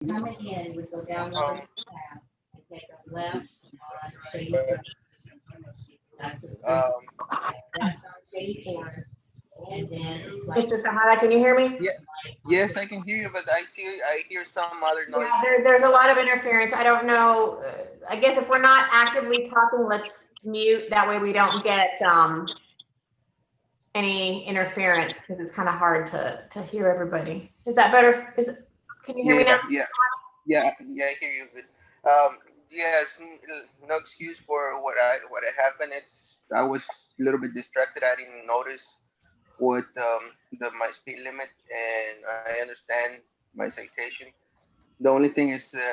Coming in, we go down the path and take a left on Shady Forest. That's a straight, left on Shady Forest, and then it's like Mr. Sahara, can you hear me? Yeah, right on yes, the I can hear you, but I hear some other Yeah, noise. there's a lot of interference. I don't know. I guess if we're not actively talking, let's mute. That way we don't get any interference because it's kind of hard to hear everybody. Is that better? Can you hear me Yeah, now? I hear you good. Yes, no excuse for what happened. I was a little bit distracted. I didn't notice what the my speed limit, and I understand my citation. The only thing is, like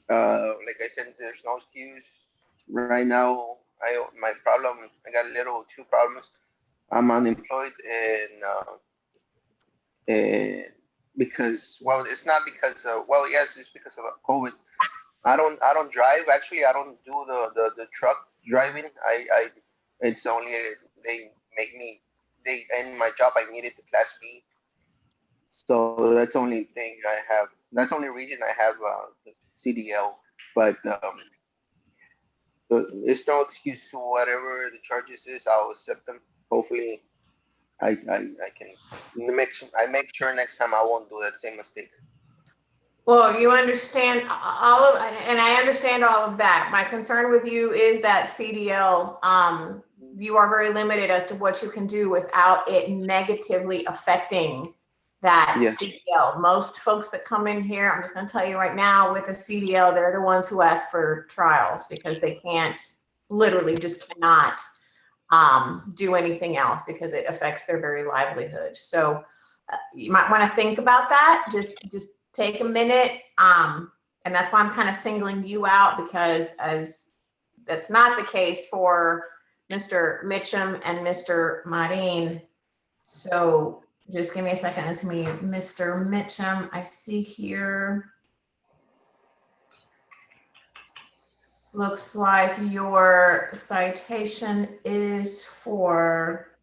I said, there's no excuse. Right now, my problem. I got a little two problems. I'm unemployed, and because well, it's not because well, yes, it's because of COVID. I don't drive. Actually, I don't do the truck driving. I it's only they make me they in my job I needed the class B. So that's the only thing I have. That's the only reason I have the CDL. But it's no excuse to whatever the charges is. I'll accept them. Hopefully, I can make sure next time I won't do that same mistake. Well, you understand all of, and I understand all of that. My concern with you is that CDL, you are very limited as to what you can do without it negatively affecting that Yeah. CDL. Most folks that come in here, I'm just going to tell you right now, with a CDL, they're the ones who ask for trials because they can't, literally just cannot do anything else because it affects their very livelihood. So you might want to think about that. Just take a minute. And that's why I'm kind of singling you out, because as that's not the case for Mr. Mitchum and Mr. Marin. So just give me a second. It's me, Mr. Mitchum. I see here. Looks like your citation is for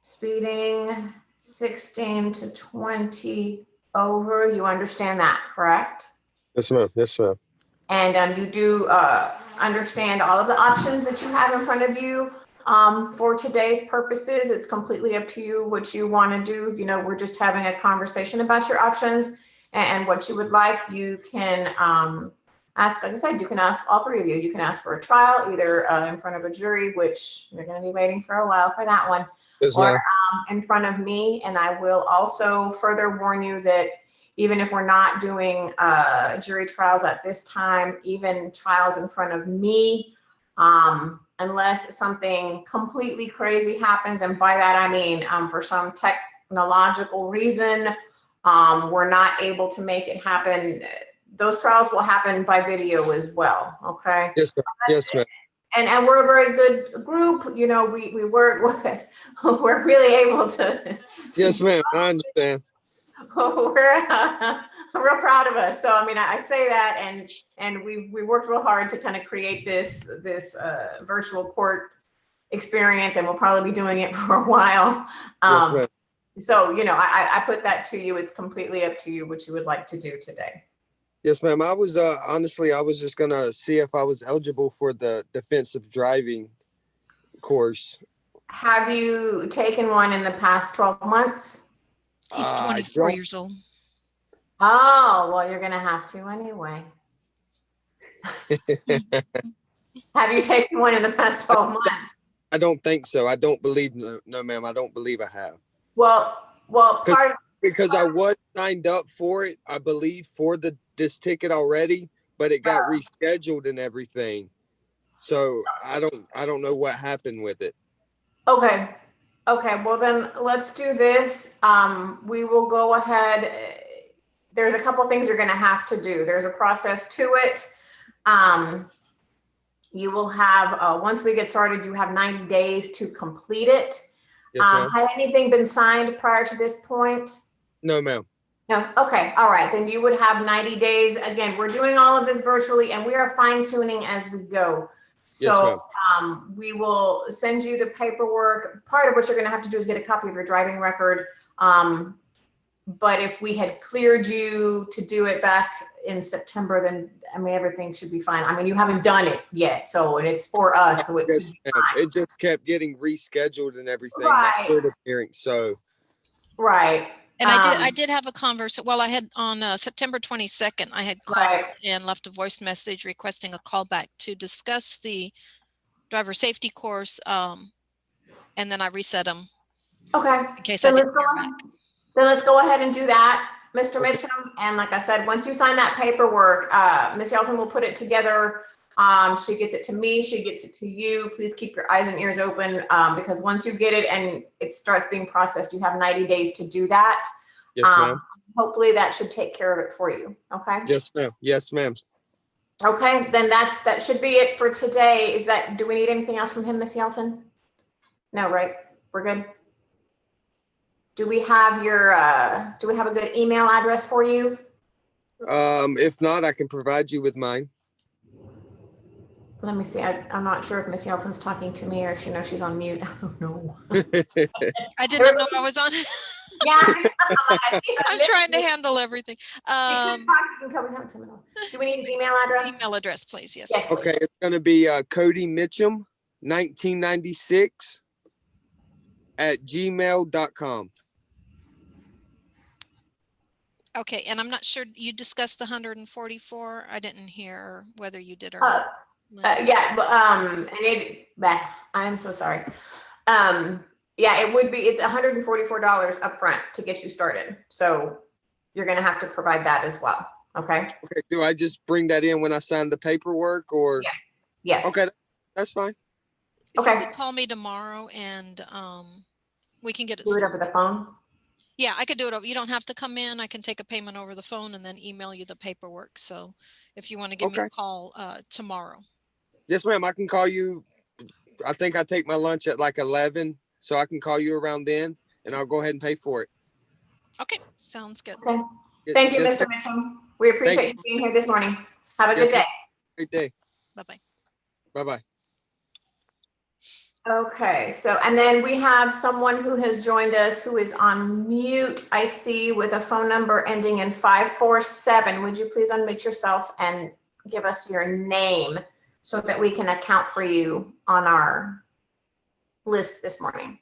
speeding 16 to 20 over. You understand that, correct? Yes, ma'am. Yes, ma'am. And you do understand all of the options that you have in front of you. For today's purposes, it's completely up to you what you want to do. You know, we're just having a conversation about your options and what you would like. You can ask, like I said, you can ask all three of you. You can ask for a trial, either in front of a jury, which you're going to be waiting for a while for that one, Yes, or ma'am. in front of me. And I will also further warn you that even if we're not doing jury trials at this time, even trials in front of me, unless something completely crazy happens, and by that I mean for some technological reason, we're not able to make it happen. Those trials will happen by video as well, okay? Yes, ma'am. Yes, ma'am. And we're a very good group. You know, we work, we're really able to Yes, ma'am. I understand. we're real proud of us. So I mean, I say that, and we worked real hard to kind of create this virtual court experience, and we'll probably be doing it for a while. Yes, ma'am. So you know, I put that to you. It's completely up to you what you would like to do today. Yes, ma'am. I was honestly, I was just gonna see if I was eligible for the defensive driving course. Have you taken one in the past 12 months? He's I 24 don't. years old. Oh, well, you're gonna have to anyway. Have you taken one in the past 12 months? I don't think so. I don't believe no, ma'am. I don't believe I have. Well, part Because I was signed up for it, I believe, for this ticket already, but it got rescheduled and everything. So I don't know what happened with it. Okay. Okay. Well, then let's do this. We will go ahead. There's a couple things you're going to have to do. There's a process to it. You will have, once we get started, you have 90 days to complete it. Yes, ma'am. Had anything been signed prior to this point? No, ma'am. No. Okay. All right. Then you would have 90 days. Again, we're doing all of this virtually, and we are fine tuning as we go. So we will send you the paperwork. Part of what you're going to have to do is get a copy of your driving record But if we had cleared you to do it back in September, then I mean, everything should be fine. I mean, you haven't done it yet, so, and it's for us, so it's Yes, ma'am. It just kept getting rescheduled and everything. That Right. court hearing. So right. And I did have a conversation. Well, I had on September 22nd, I had called Right. and left a voice message requesting a callback to discuss the driver safety course. And then I reset them Okay. in case I Then let's didn't go hear ahead. back. Then let's go ahead and do that, Mr. Okay. Mitchum. And like I said, once you sign that paperwork, Ms. Yelton will put it together. She gets it to me, she gets it to you. Please keep your eyes and ears open, because once you get it and it starts being processed, you have 90 days to do that. yes, ma'am. Hopefully that should take care of it for you. Okay. Yes, ma'am. Yes, ma'am. Okay, then that should be it for today. Do we need anything else from him, Ms. Yelton? No, right? We're good. Do we have do we have a good email address for you? If not, I can provide you with mine. Let me see. I'm not sure if Miss Yelton's talking to me or if she knows she's on mute. I don't know. I did not know I was on. Yeah. I'm trying to handle everything. Do we need his email address? Email address, please. Yes. Yes. Okay, it's gonna be Cody Mitchum, 1996 at gmail.com. Okay, and I'm not sure, you discussed the 144. I didn't hear whether you did or not. Yeah, but I'm so sorry. Yeah, it would be, it's $144 upfront to get you started. So you're gonna have to provide that as well. Okay. Okay, do I just bring that in when I sign the paperwork or? Yes. Yes. Okay, that's fine. If Okay. you could call me tomorrow and we can get it Do it over started. the phone. Yeah, I could do it over. You don't have to come in. I can take a payment over the phone and then email you the paperwork. So if you want to give me a Okay. call tomorrow. Yes, ma'am. I can call you. I think I take my lunch at like 11, so I can call you around then, and I'll go ahead and pay for it. Okay, sounds good. Okay. Thank you, Yes, Mr. Mitchum. We appreciate you being here this morning. Have a good Yes, day. Great day. Bye-bye. Bye-bye. Okay, so, and then we have someone who has joined us who is on mute, I see, with a phone number ending in 547. Would you please unmute yourself and give us your name so that we can account for you on our list this morning?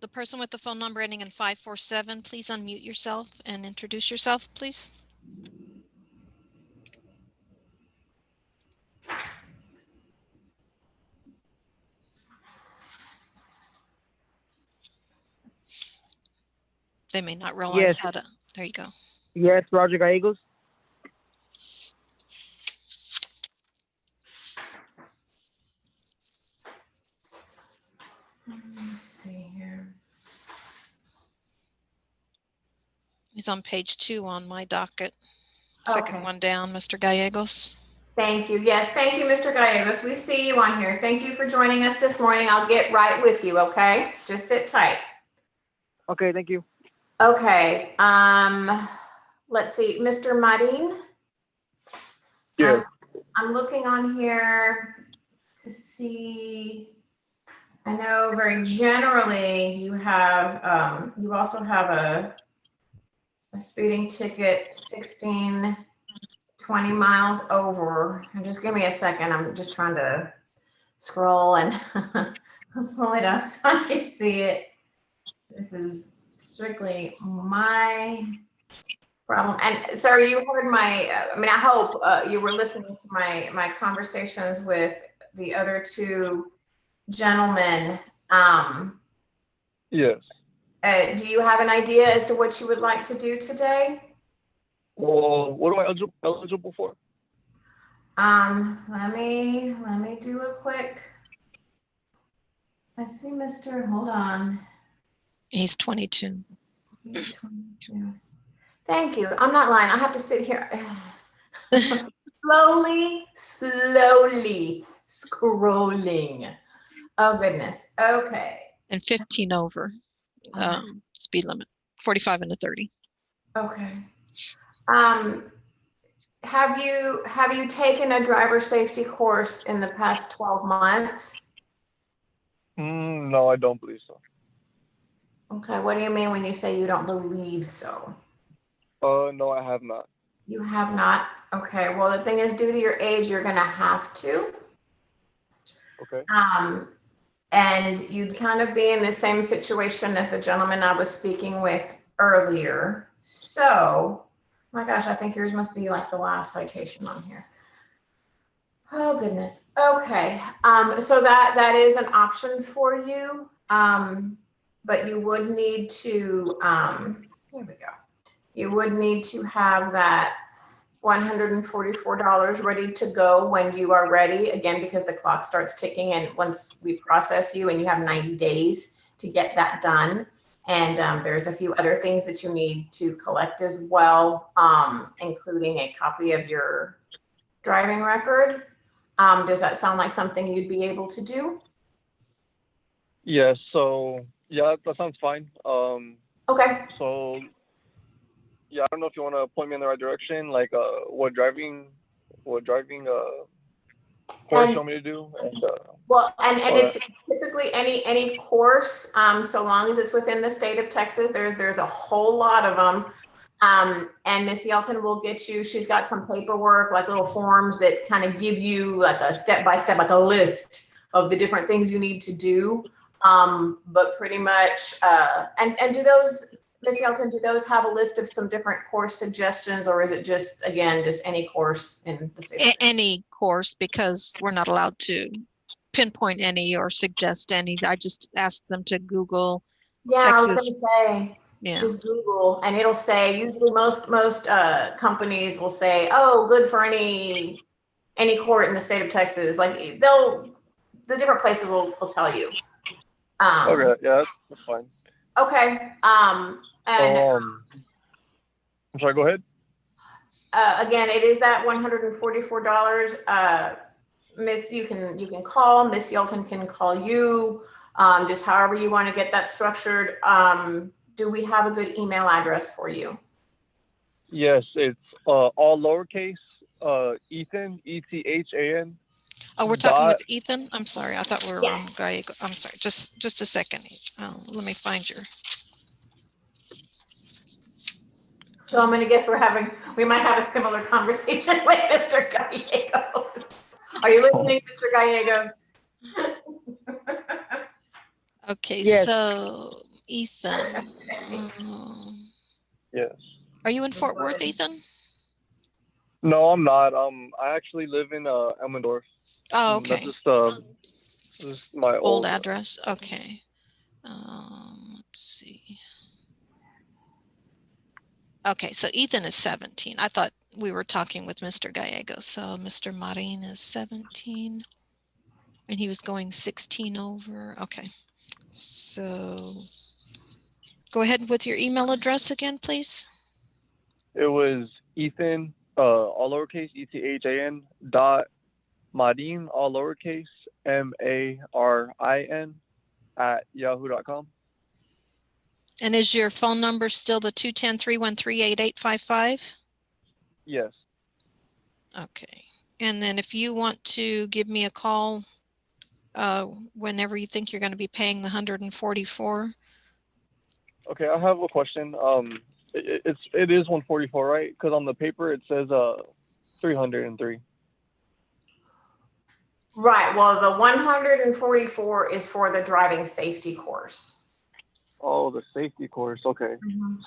The person with the phone number ending in 547, please unmute yourself and introduce yourself, please. They may not realize Yes. how to, there you go. Yes, Roger Gallegos. Let's see here. He's on page 2 on my docket. Second Okay. one down, Mr. Gallegos. Thank you. Yes, thank you, Mr. Gallegos. We see you on here. Thank you for joining us this morning. I'll get right with you, okay? Just sit tight. Okay, thank you. Okay, let's see, Mr. Marin? Yeah. I'm looking on here to see, I know very generally you have, you also have a speeding ticket, 16, 20 miles over. And just give me a second. I'm just trying to scroll and pull it up so I can see it. This is strictly my problem. And sir, you heard my, I mean, I hope you were listening to my conversations with the other two gentlemen. Yes. Do you have an idea as to what you would like to do today? Well, what am I eligible for? Let me do a quick, let's see, hold on. He's 22. He's 22. Thank you. I'm not lying. I have to sit here slowly scrolling. Oh goodness. Okay. And 15 over speed limit, 45 into 30. Okay. Have you taken a driver safety course in the past 12 months? No, I don't believe so. Okay, what do you mean when you say you don't believe so? No, I have not. You have not? Okay, well, the thing is, due to your age, you're gonna have to. Okay. And you'd kind of be in the same situation as the gentleman I was speaking with earlier. So, my gosh, I think yours must be like the last citation on here. Oh goodness. Okay. So that is an option for you. But you would need to, here we go. You would need to have that $144 ready to go when you are ready, again, because the clock starts ticking, and once we process you, and you have 90 days to get that done. And there's a few other things that you need to collect as well, including a copy of your driving record. Does that sound like something you'd be able to do? Yes. So yeah, that sounds fine. Okay. So yeah, I don't know if you want to point me in the right direction, like what driving course And you want me to do, and well, and all it's that. typically any course, so long as it's within the state of Texas. There's a whole lot of them. And Miss Yelton will get you, she's got some paperwork, like little forms that kind of give you like a step-by-step, like a list of the different things you need to do. But pretty much, and do those, Miss Yelton, do those have a list of some different course suggestions, or is it just, again, just any course in the state? Any course, because we're not allowed to pinpoint any or suggest any. I just asked them to Google Yeah, I was Texas. gonna say, Yeah. just Google, and it'll say, usually most companies will say, oh, good for any court in the state of Texas. Like the different places will tell you. Okay, yeah, that's fine. Okay. And I'm sorry, go ahead. again, it is that $144. Miss, you can call, Miss Yelton can call you, just however you want to get that structured. Do we have a good email address for you? Yes, it's all lowercase, Ethan, ETHAN. Oh, we're talking with Ethan? I'm sorry. I thought we were on Gallego. I'm sorry. Just a second. Let me find your. So I'm gonna guess we might have a similar conversation with Mr. Gallegos. Are you listening, Mr. Gallegos? Okay, Yes. so Ethan. Yes. Are you in Fort Worth, Ethan? No, I'm not. I actually live in Elmendorf. Oh, okay. That's just my Old old address. Okay. Let's see. Okay, so Ethan is 17. I thought we were talking with Mr. Gallego. So Mr. Marin is 17 and he was going 16 over. Okay, so go ahead with your email address again, please. It was Ethan, all lowercase, ETHAN dot Marin, all lowercase, MARIN at yahoo.com. And is your phone number still the 210-313-8855? Yes. Okay. And then if you want to give me a call whenever you think you're going to be paying the 144. Okay, I have a question. It is 144, right? Because on the paper it says 303. Right. Well, the 144 is for the driving safety course. Oh, the safety course. Okay.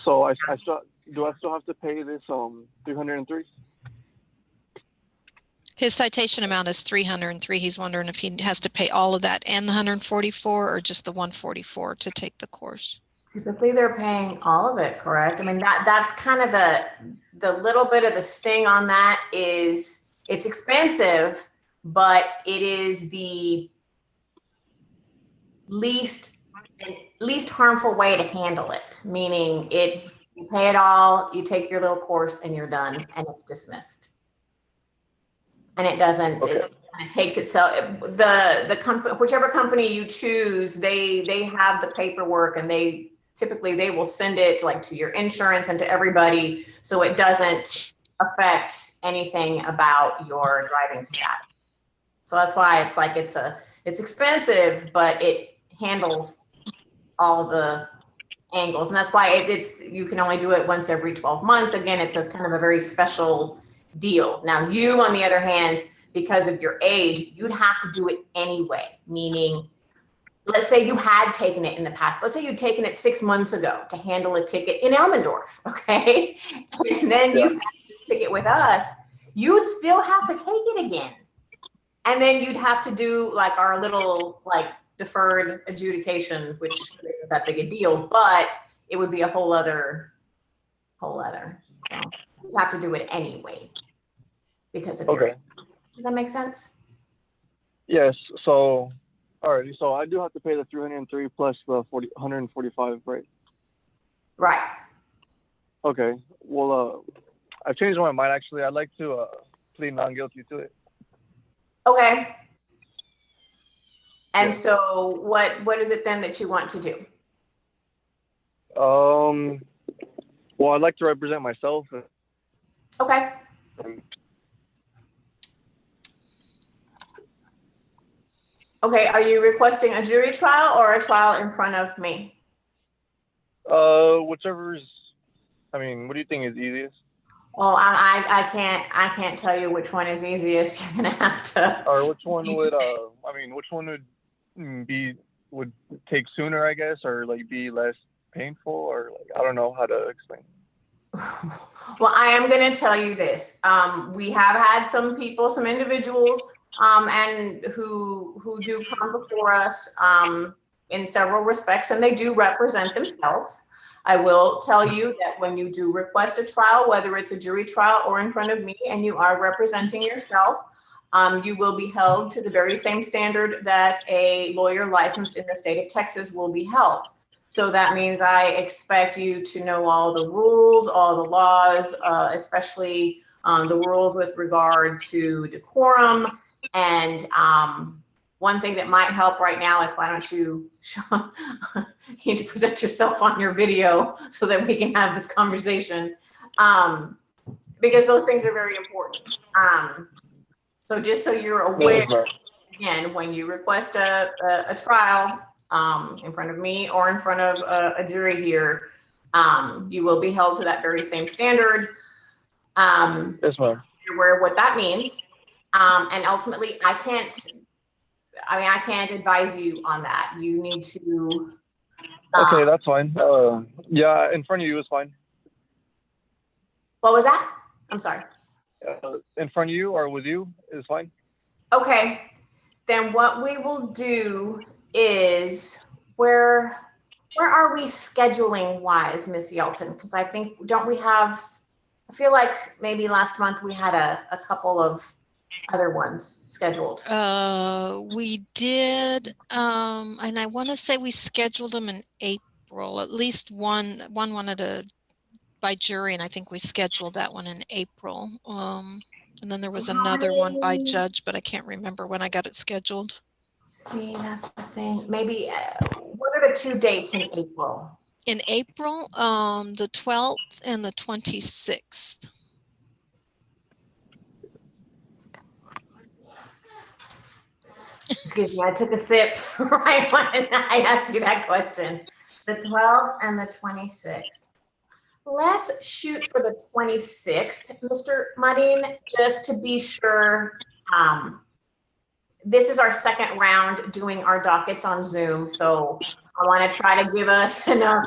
So I still have to pay this 303? His citation amount is 303. He's wondering if he has to pay all of that and the 144 or just the 144 to take the course. Typically they're paying all of it, correct? I mean, that's kind of the little bit of the sting on that is it's expensive, but it is the least harmful way to handle it. Meaning you pay it all, you take your little course and you're done and it's dismissed. And it doesn't, Okay. it takes itself, the company, whichever company you choose, they have the paperwork and they typically they will send it like to your insurance and to everybody, so it doesn't affect anything about your driving stat. So that's why it's like it's expensive, but it handles all the angles, and that's why it's you can only do it once every 12 months. Again, it's a kind of a very special deal. Now, you, on the other hand, because of your age, you'd have to do it anyway, meaning, let's say you had taken it in the past. Let's say you'd taken it 6 months ago to handle a ticket in Elmendorf, okay? And then you had this ticket with us, you'd still have to take it again. And then you'd have to do like our little like deferred adjudication, which isn't that big a deal, but it would be a whole other. So you have to do it anyway because of your age. Does that make sense? Yes. So, alrighty. So I do have to pay the 303 plus the 145, right? Right. Okay. Well, I've changed my mind actually. I'd like to plead non-guilty to it. Okay. And Yeah. so what is it then that you want to do? Well, I'd like to represent myself. Okay. Okay, are you requesting a jury trial or a trial in front of me? Whichever's, I mean, what do you think is easiest? Well, I can't tell you which one is easiest. You're gonna have to. Or which one would, which one would take sooner, I guess, or like be less painful, or like, I don't know how to explain. Well, I am going to tell you this. We have had some individuals, and who do come before us in several respects, and they do represent themselves. I will tell you that when you do request a trial, whether it's a jury trial or in front of me, and you are representing yourself, you will be held to the very same standard that a lawyer licensed in the state of Texas will be held. So that means I expect you to know all the rules, all the laws, especially the rules with regard to decorum. And one thing that might help right now is, why don't you need to present yourself on your video so that we can have this conversation, because those things are very important. So just so you're aware, again, when you request a trial in front of me or in front of a jury here, you will be held to that very same standard. Yes, ma'am. You're aware of what that means. And ultimately, I can't advise you on that. You need to. Okay, that's fine. Yeah, in front of you is fine. What was that? I'm sorry. In front of you or with you is fine. Okay, then what we will do is, where are we scheduling wise, Miss Yelton? Because I think, I feel like maybe last month we had a couple of other ones scheduled. We did, and I want to say we scheduled them in April. At least one wanted by jury, and I think we scheduled that one in April. And then there was another one by judge, but I can't remember when I got it scheduled. See, that's the thing. Maybe, what are the 2 dates in April? In April, the 12th and the 26th. Excuse me, I took a sip right when I asked you that question. The 12th and the 26th. Let's shoot for the 26th, Mr. Marin, just to be sure. This is our second round doing our dockets on Zoom, so I want to try to give us enough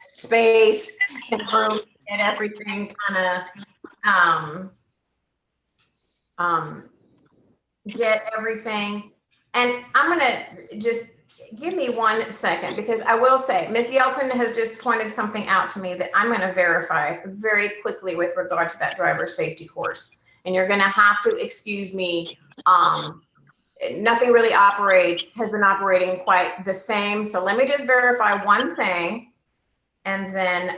space and room to get everything get everything. And I'm going to just give me 1 second, because I will say, Ms. Yelton has just pointed something out to me that I'm going to verify very quickly with regard to that driver safety course. And you're going to have to excuse me. Nothing really has been operating quite the same. So let me just verify one thing. And then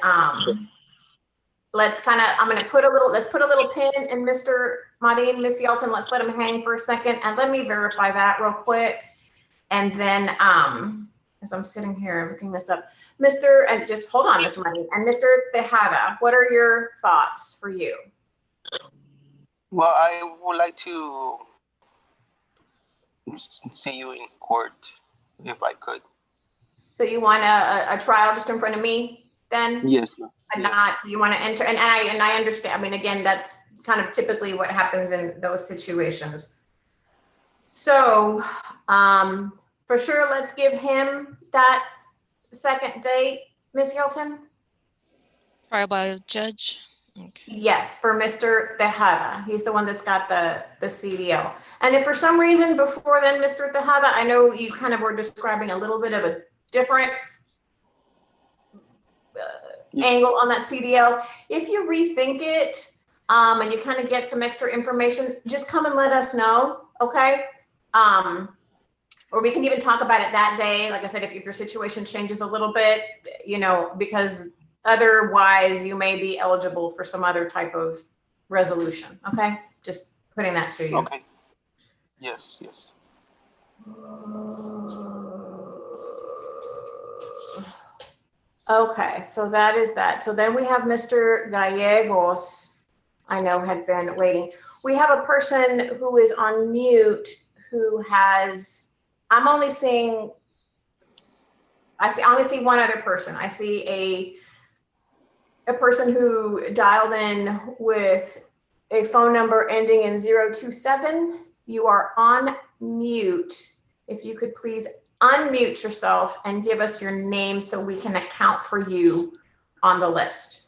let's put a little pin in Mr. Marin, Ms. Yelton. Let's let him hang for a second. And let me verify that real quick. And then as I'm sitting here looking this up. And just hold on, Mr. Marin, and Mr. Tejada, what are your thoughts for you? Well, I would like to see you in court if I could. So you want a trial just in front of me then? Yes, ma'am. And Yeah. not, so you want to enter, and I understand, I mean, again, that's kind of typically what happens in those situations. So, for sure, let's give him that second date, Ms. Hilton? Trial by judge. Okay. Yes, for Mr. Tejada. He's the one that's got the CDL. And if for some reason before then, Mr. Tejada, I know you kind of were describing a little bit of a different angle on that CDL. If you rethink it and you kind of get some extra information, just come and let us know, okay? Or we can even talk about it that day. Like I said, if your situation changes a little bit, you know, because otherwise you may be eligible for some other type of resolution, okay? Just putting that to you. Okay. Yes, yes. Okay, so that is that. So then we have Mr. Gallegos, I know had been waiting. We have a person who is on mute who has, I'm only seeing, I only see one other person. I see a person who dialed in with a phone number ending in 027. You are on mute. If you could please unmute yourself and give us your name so we can account for you on the list.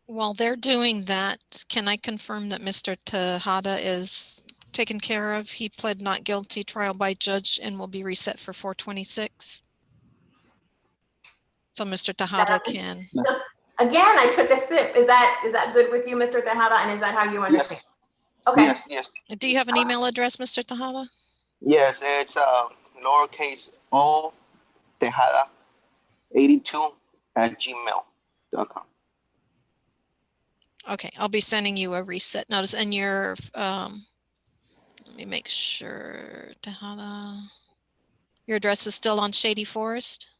While they're doing that, can I confirm that Mr. Tejada is taken care of? He pled not guilty, trial by judge, and will be reset for 426. So Mr. Tejada can. Again, I took a sip. Is that good with you, Mr. Tejada? And is that how you understand? Yes. Okay. Yes, yes. Do you have an email address, Mr. Tejada? Yes, it's lowercase o Tejada 82 at gmail.com. Okay, I'll be sending you a reset notice, and your let me make sure, Tejada, your address is still on Shady Forest?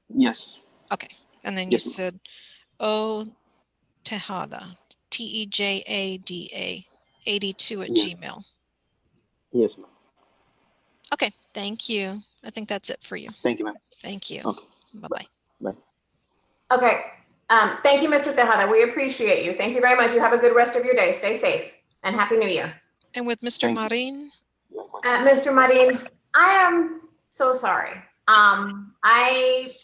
Yes. Okay, and then Yes, you ma'am. said O Tejada, Tejada 82 at Yes. Gmail. Yes, ma'am. Okay, thank you. I think that's it for you. Thank you, ma'am. Thank you. Okay. Bye-bye. Bye. Okay. Thank you, Mr. Tejada. We appreciate you. Thank you very much. You have a good rest of your day. Stay safe and Happy New Year. And with Mr. Thank you. Marin? Mr. Marin, I am so sorry. I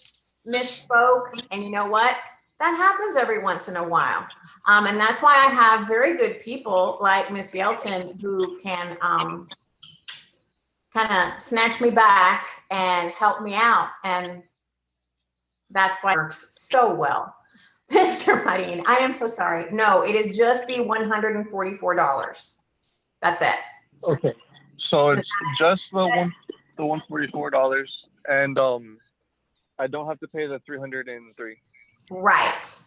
misspoke, and you know what? That happens every once in a while. And that's why I have very good people like Miss Yelton who can kind of snatch me back and help me out. And that's why it works so well. Mr. Marin, I am so sorry. No, it is just the $144. That's it. Okay. So it's just the $144, and I don't have to pay the $303. Right.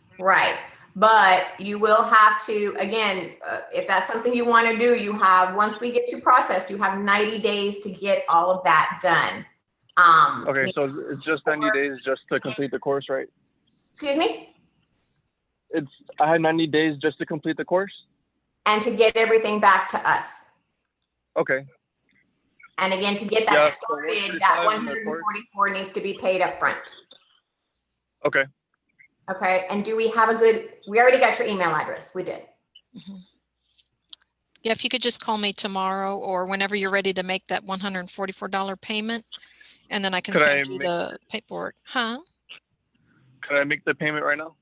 But you will have to, again, if that's something you want to do, you have, once we get you processed, you have 90 days to get all of that done. Okay, so it's just 90 days just to complete the course, right? Excuse me? I had 90 days just to complete the course? And to get everything back to us. Okay. And again, to get that Yeah, so started, what's your that time in the course? 144 needs to be paid up front. Okay. Okay, and do we have we already got your email address. We did. Mm-hmm. Yeah, if you could just call me tomorrow or whenever you're ready to make that $144 payment, and then I can send you the paperwork. Huh? Could I make the payment right now?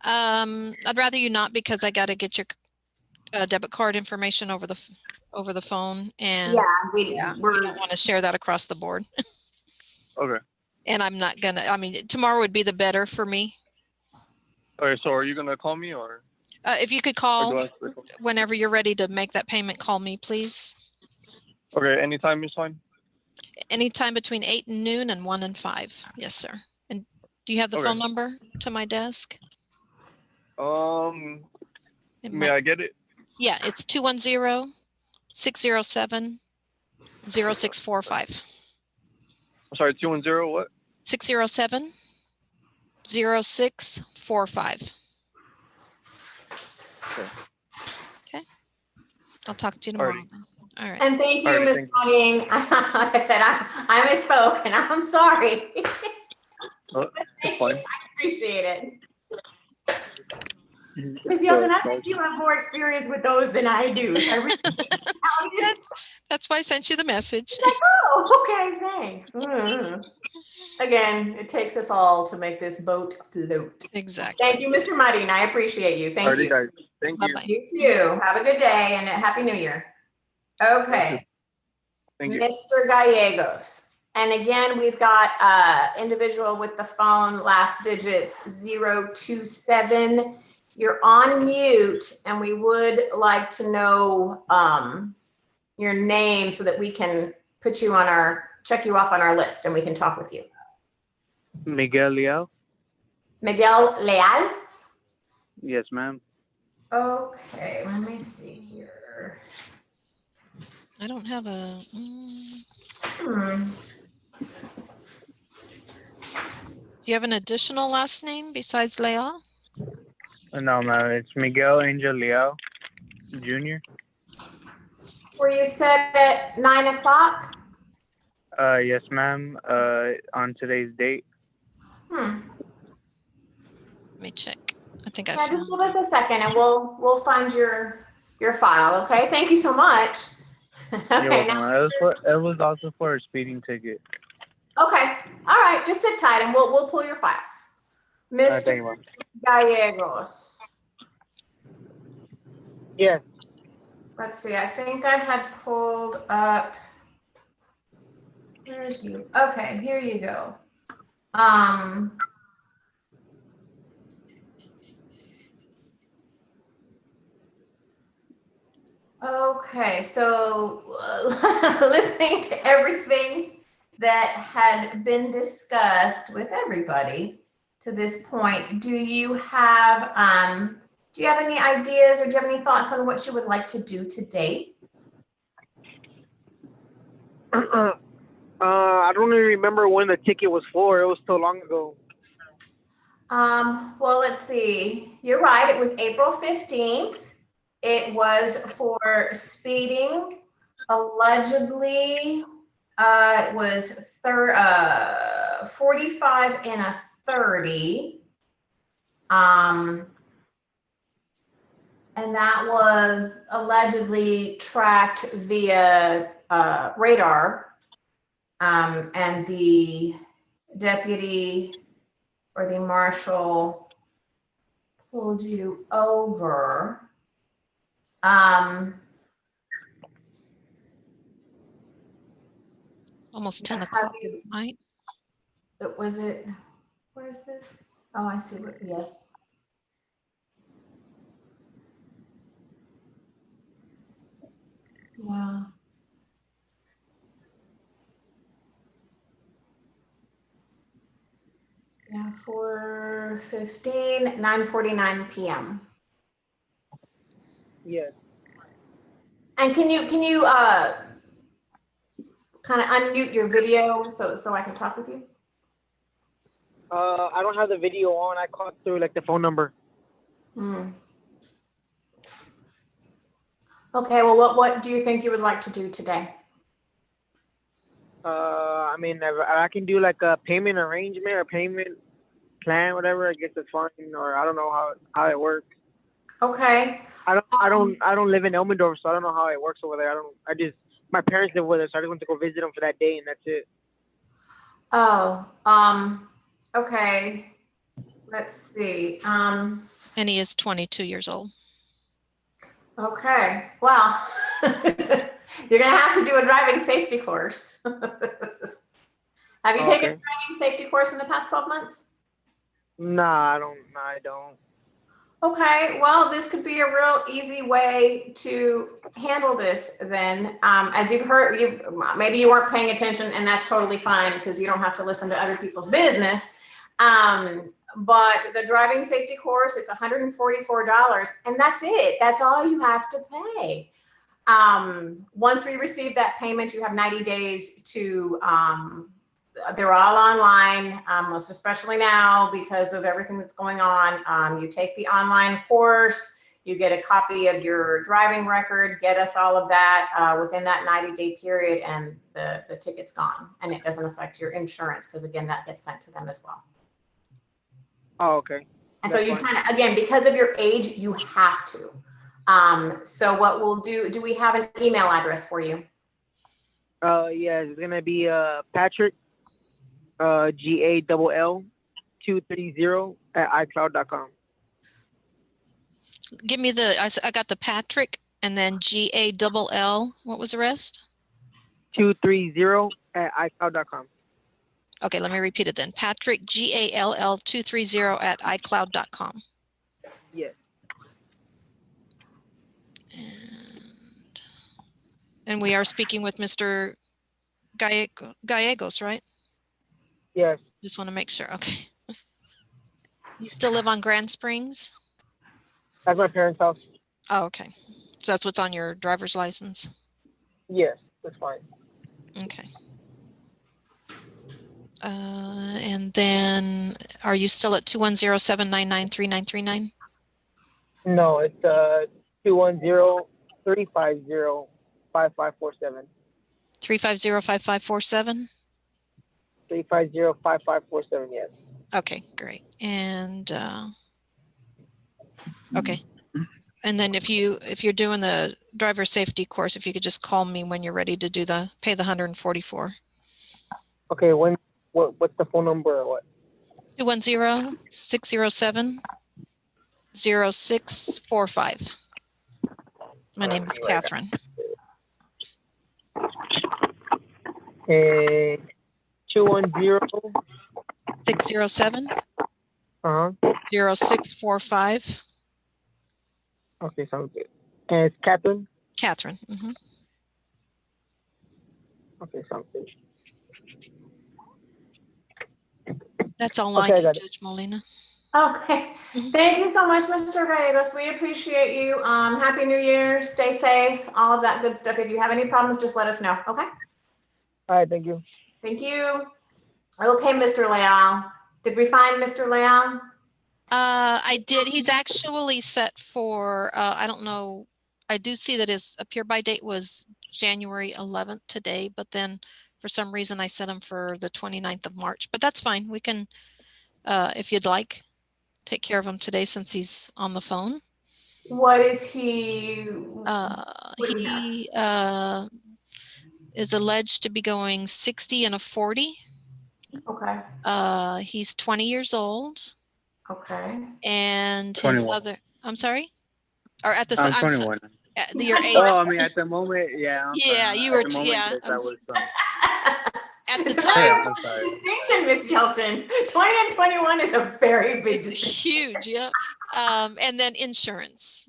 I'd rather you not, because I got to get your debit card information over the phone, and we don't want to share that across the board. Okay. And I'm not gonna. I mean, tomorrow would be the better for me. Okay, so are you gonna call me, or? If you could call whenever you're ready to make that payment, call me, please. Okay, anytime is fine. Anytime between 8 and noon and 1 and 5. Yes, sir. And do you have the phone number to my desk? May I get it? Yeah, it's 210-607-0645. I'm sorry, 210 what? 607-0645. Okay. I'll talk to you tomorrow. Alrighty. Then. All right. And thank you, Alrighty, Ms. thank Claudine. Like I said, I misspoke and I'm sorry. Oh, that's fine. I appreciate it. Mhm. Ms. Youngson, I think you have more experience with those than I do. So I really That's why I sent you the message. oh, okay, thanks. Again, it takes us all to make this boat float. Exactly. Thank you, Mr. Martin. I appreciate you. Thank Alrighty, you. guys. Thank you. Bye-bye. You too. Have a good day and a happy new year. Okay. Thank you. Mr. Gallegos. And again, we've got individual with the phone, last digits 027. You're on mute and we would like to know your name so that we can put you on check you off on our list and we can talk with you. Miguel Leal? Miguel Leal? Yes, ma'am. Okay, let me see here. I don't have a. Hmm. Do you have an additional last name besides Leal? No, ma'am. It's Miguel Angel Leal Jr. Were you set at 9 o'clock? Yes, ma'am. On today's date. Let me check. I think I Yeah, just found give us a second and we'll find your file, okay? Thank you so much. You're Okay, welcome, now, ma'am. It was also for a speeding ticket. okay, all right, just sit tight and we'll pull your file. Thank Mr. you, ma'am. Gallegos. Yes. Let's see, I think I had pulled up. Where's you? Okay, here you go. Okay, so listening to everything that had been discussed with everybody to this point, do you have any ideas or do you have any thoughts on what you would like to do today? I don't even remember when the ticket was for. It was so long ago. Well, let's see. You're right. It was April 15th. It was for speeding. Allegedly, it was 45 and a 30. And that was allegedly tracked via radar. And the deputy or the marshal pulled you over. almost 10 o'clock at night. Was it, where is this? Oh, I see what, yes. Yeah. Yeah, 4:15, 9:49 p.m. Yes. And can you kind of unmute your video so I can talk with you? I don't have the video on. I called through like the phone number. Okay, well, what do you think you would like to do today? I mean, I can do like a payment arrangement or payment plan, whatever. I guess it's fine, or I don't know how it works. Okay. I don't live in Elmendorf, so I don't know how it works over there. My parents live with us, so I just went to go visit them for that day, and that's it. Oh, okay. Let's see. And he is 22 years old. Okay. Well, you're gonna have to do a driving safety course. Have you taken a driving safety course in the past 12 months? Nah, I don't. Okay, well, this could be a real easy way to handle this then. As you've heard, maybe you weren't paying attention, and that's totally fine because you don't have to listen to other people's business. But the driving safety course, it's $144, and that's it. That's all you have to pay. Once we receive that payment, you have 90 days to they're all online, most especially now because of everything that's going on. You take the online course, you get a copy of your driving record, get us all of that within that 90-day period, and the ticket's gone. And it doesn't affect your insurance because, again, that gets sent to them as well. Oh, okay. And so you kind of, again, because of your age, you have to. So what we'll do we have an email address for you? Yeah, it's gonna be Patrick GALL230 at iCloud.com. Give me I got the Patrick and then GALL. What was the rest? 230 at iCloud.com. Okay, let me repeat it then. Patrick GALL230 at iCloud.com. Yes. And we are speaking with Mr. Gallegos, right? Yes. Just want to make sure. Okay. You still live on Grand Springs? That's my parents' house. Oh, okay. So that's what's on your driver's license? Yes, that's fine. Okay. And then are you still at 210-799-3939? No, it's 210-350-5547. 350-5547? 350-5547, yes. Okay, great. And okay. And then if you're doing the driver safety course, if you could just call me when you're ready to do pay the $144. Okay, what's the phone number or what? 210-607-0645. My name is Catherine. 210 607 Uh-huh. 0645. Okay, sounds good. And it's Catherine? Catherine. Mm-hmm. Okay, sounds good. That's all I Okay, need, Judge Molina. Okay. Thank you so much, Mr. Gallegos. We appreciate you. Happy New Year. Stay safe. All of that good stuff. If you have any problems, just let us know. Okay. All right, thank you. Thank you. Okay, Mr. Leal. Did we find Mr. Leal? I did. He's actually set for, I don't know. I do see that his appear by date was January 11th today, but then for some reason I set him for the 29th of March, but that's fine. We can, if you'd like, take care of him today since he's on the phone. What is he? He is alleged to be going 60 and a 40. Okay. He's 20 years old. Okay. And 21. I'm sorry? Or at the I'm 21. Your age. Oh, I mean, at the moment, yeah. I'm Yeah, sorry. you were, At the moment, yeah. yes, I was 20. At the It's a time. very I'm important sorry. distinction, Miss Hilton. 20 and 21 is a very big It's distinction. huge, yeah. And then insurance.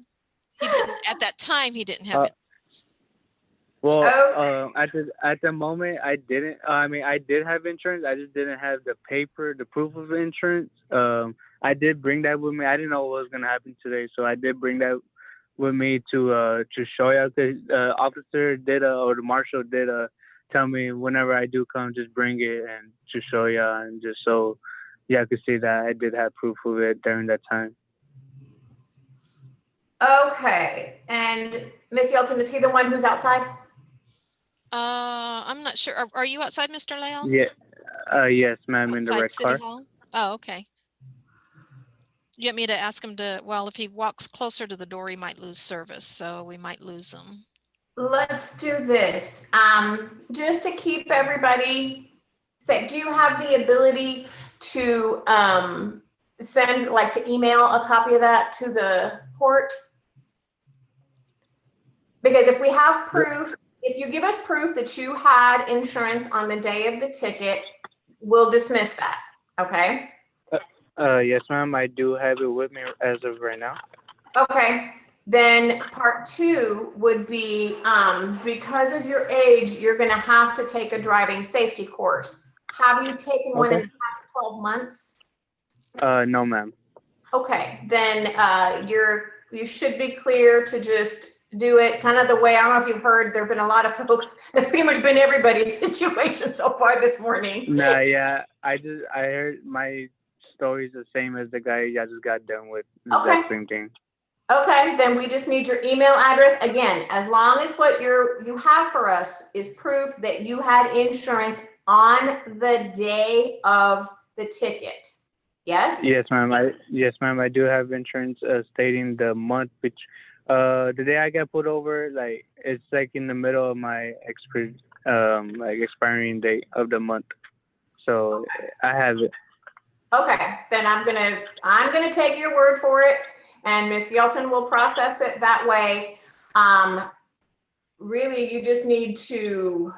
He didn't, at that time, he didn't have it. Well, Okay. at the moment, I didn't. I mean, I did have insurance. I just didn't have the proof of insurance. I did bring that with me. I didn't know what was gonna happen today, so I did bring that with me to show you. Cause officer did or the marshal did tell me whenever I do come, just bring it and to show you, and just so y'all could see that I did have proof of it during that time. Okay. And Miss Hilton, is he the one who's outside? I'm not sure. Are you outside, Mr. Leal? Yeah. Yes, ma'am, in the Outside red City car. Hall? Oh, okay. You want me to ask him to, well, if he walks closer to the door, he might lose service, so we might lose him. Let's do this. Just to keep everybody safe, do you have the ability to send, like to email a copy of that to the court? Because if we have proof, if you give us proof that you had insurance on the day of the ticket, we'll dismiss that, okay? Yes, ma'am. I do have it with me as of right now. Okay, then part two would be, because of your age, you're gonna have to take a driving safety course. Have you taken one in the past 12 months? No, ma'am. Okay, then you should be clear to just do it kind of the way, I don't know if you've heard, there've been a lot of folks, it's pretty much been everybody's situation so far this morning. Nah, yeah. I heard my story's the same as the guy I just got done with. Okay. That same thing. Okay, then we just need your email address. Again, as long as what you have for us is proof that you had insurance on the day of the ticket. Yes? Yes, ma'am. I do have insurance stating the month which the day I got put over, like it's like in the middle of my expiring date of the month. So I have it. Okay, then I'm gonna take your word for it, and Miss Yelton will process it that way. Really, you just need to,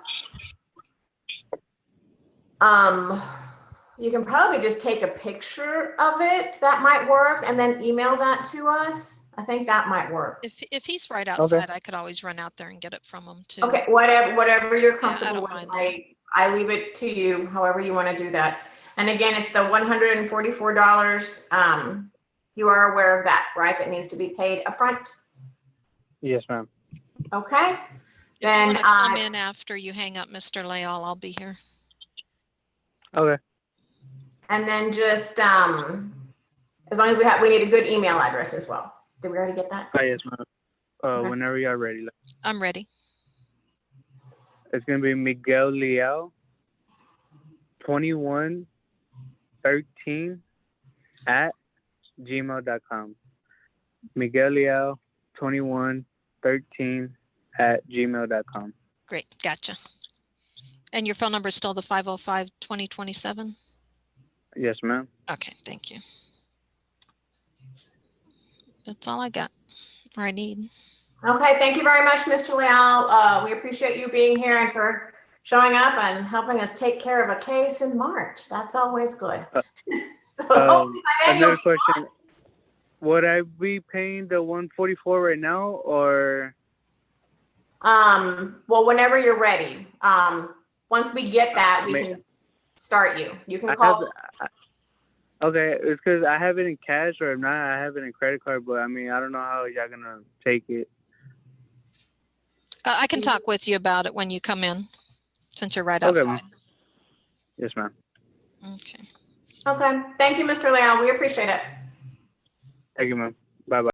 you can probably just take a picture of it. That might work, and then email that to us. I think that might work. If he's right outside, I could always run out there and get it from him too. Okay, whatever you're Yeah, I comfortable don't with. mind that. I leave it to you, however you want to do that. And again, it's the $144. You are aware of that, right? That needs to be paid upfront. Yes, ma'am. Okay. If Then you want to come in after you hang up, Mr. Leal, I'll be here. Okay. and then just as long as we need a good email address as well. Did we already get that? Yes, ma'am. Okay. Whenever you're ready. I'm ready. It's gonna be Miguel Leal 2113 at gmail.com. Miguel Leal 2113 at gmail.com. Great. Gotcha. And your phone number is still the 505-2027? Yes, ma'am. Okay. Thank you. That's all I got or I need. Okay, thank you very much, Mr. Leal. We appreciate you being here and for showing up and helping us take care of a case in March. That's always good. So hopefully by then Another question. Would I be paying the 144 right now or? Well, whenever you're ready. Once we get that, we can start you. You can call. Okay, it's because I have it in cash, or if not, I have it in credit card. But I mean, I don't know how y'all gonna take it. I can talk with you about it when you come in, since you're right Okay, outside. ma'am. Yes, ma'am. Okay. Okay, thank you, Mr. Leal. We appreciate it. Thank you, ma'am. Bye-bye.